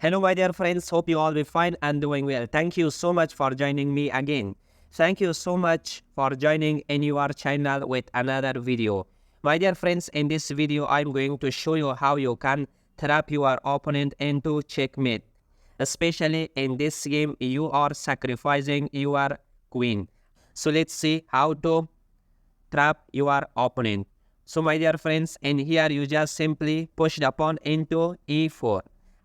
Hello my dear friends, hope you all be fine and doing well. Thank you so much for joining me again. Thank you so much for joining in your channel with another video. My dear friends, in this video I'm going to show you how you can trap your opponent into checkmate. Especially in this game, you are sacrificing your queen. So let's see how to trap your opponent. So my dear friends, in here you just simply push the pawn into e4,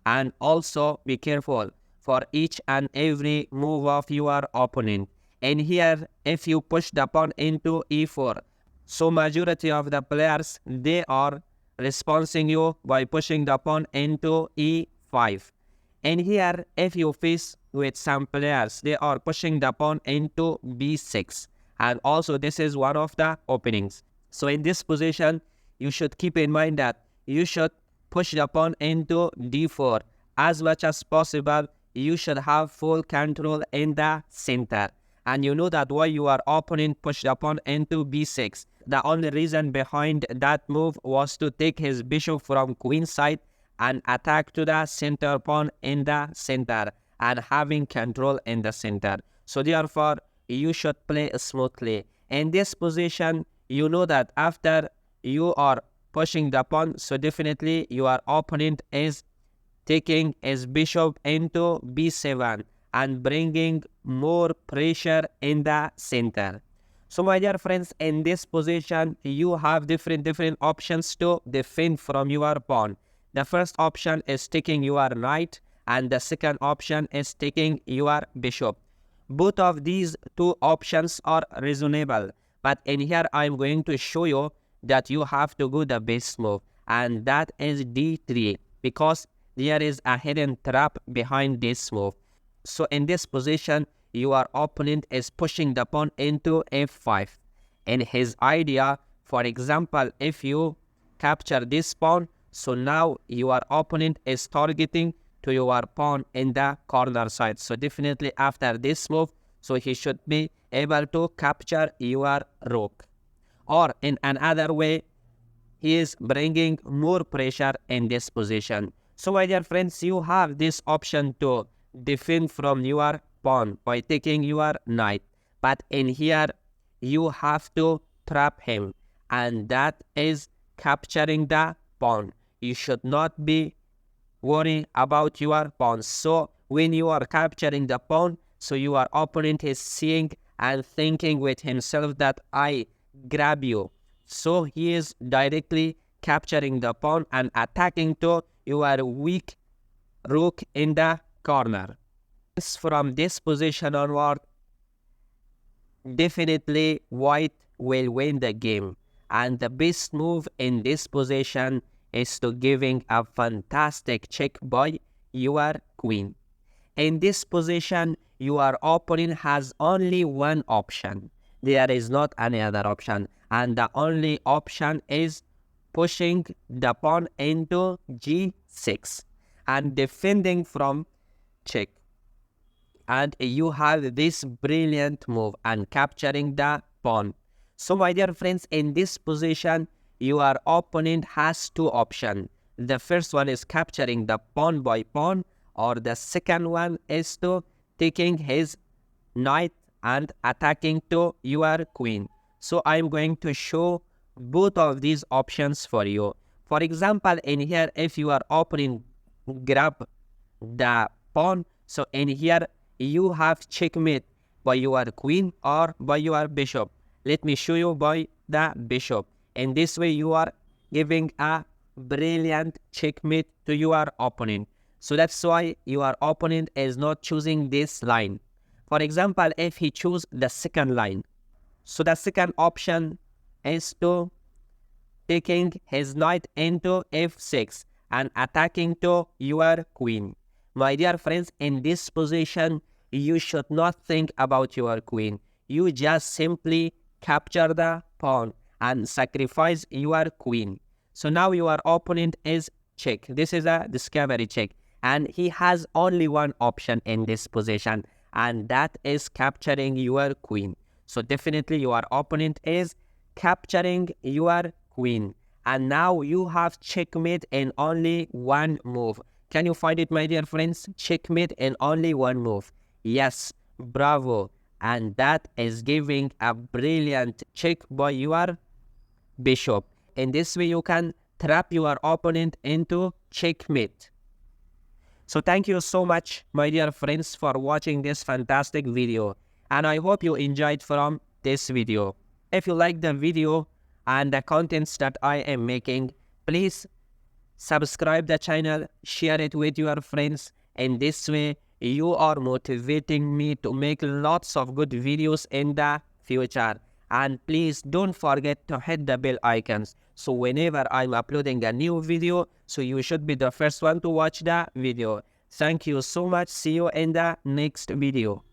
and also be careful for each and every move of your opponent. And here if you push the pawn into e4, so majority of the players, they are responding you by pushing the pawn into e5. And here if you face with some players, they are pushing the pawn into b6, and also this is one of the openings. So in this position, you should keep in mind that you should push the pawn into d4. As much as possible, you should have full control in the center. And you know that why your opponent pushed the pawn into b6. The only reason behind that move was to take his bishop from queen side and attack to the center pawn in the center and having control in the center. So therefore, you should play smoothly. In this position, you know that after you are pushing the pawn, so definitely your opponent is taking his bishop into b7 and bringing more pressure in the center. So my dear friends, in this position, you have different options to defend from your pawn. The first option is taking your knight, and the second option is taking your bishop. Both of these two options are reasonable, but in here I'm going to show you that you have to go the best move, and that is d3, because there is a hidden trap behind this move. So in this position, your opponent is pushing the pawn into f5. And his idea, for example, if you capture this pawn, so now your opponent is targeting to your pawn in the corner side. So definitely after this move, so he should be able to capture your rook. Or in another way, he is bringing more pressure in this position. So my dear friends, you have this option to defend from your pawn by taking your knight. But in here, you have to trap him, and that is capturing the pawn. You should not be worrying about your pawn. So when you are capturing the pawn, so your opponent is seeing and thinking with himself that I grab you. So he is directly capturing the pawn and attacking to your weak rook in the corner. From this position onward, definitely white will win the game. And the best move in this position is to giving a fantastic check by your queen. In this position, your opponent has only one option. There is not any other option. And the only option is pushing the pawn into g6 and defending from check. And you have this brilliant move and capturing the pawn. So my dear friends, in this position, your opponent has two options. The first one is capturing the pawn by pawn, or the second one is to taking his knight and attacking to your queen. So I'm going to show both of these options for you. For example, in here, if your opponent grab the pawn, so in here you have checkmate by your queen or by your bishop. Let me show you by the bishop. In this way, you are giving a brilliant checkmate to your opponent. So that's why your opponent is not choosing this line. For example, if he choose the second line, so the second option is to taking his knight into f6 and attacking to your queen. My dear friends, in this position, you should not think about your queen. You just simply capture the pawn and sacrifice your queen. So now your opponent is check. This is a discovery check, and he has only one option in this position, and that is capturing your queen. So definitely your opponent is capturing your queen, and now you have checkmate in only one move. Can you find it, my dear friends? Checkmate in only one move. Yes, bravo. And that is giving a brilliant check by your bishop. In this way, you can trap your opponent into checkmate. So thank you so much, my dear friends, for watching this fantastic video. And I hope you enjoyed from this video. If you like the video and the contents that I am making, please subscribe the channel, share it with your friends. In this way, you are motivating me to make lots of good videos in the future. And please don't forget to hit the bell icons. So whenever I'm uploading a new video, so you should be the first one to watch the video. Thank you so much. See you in the next video.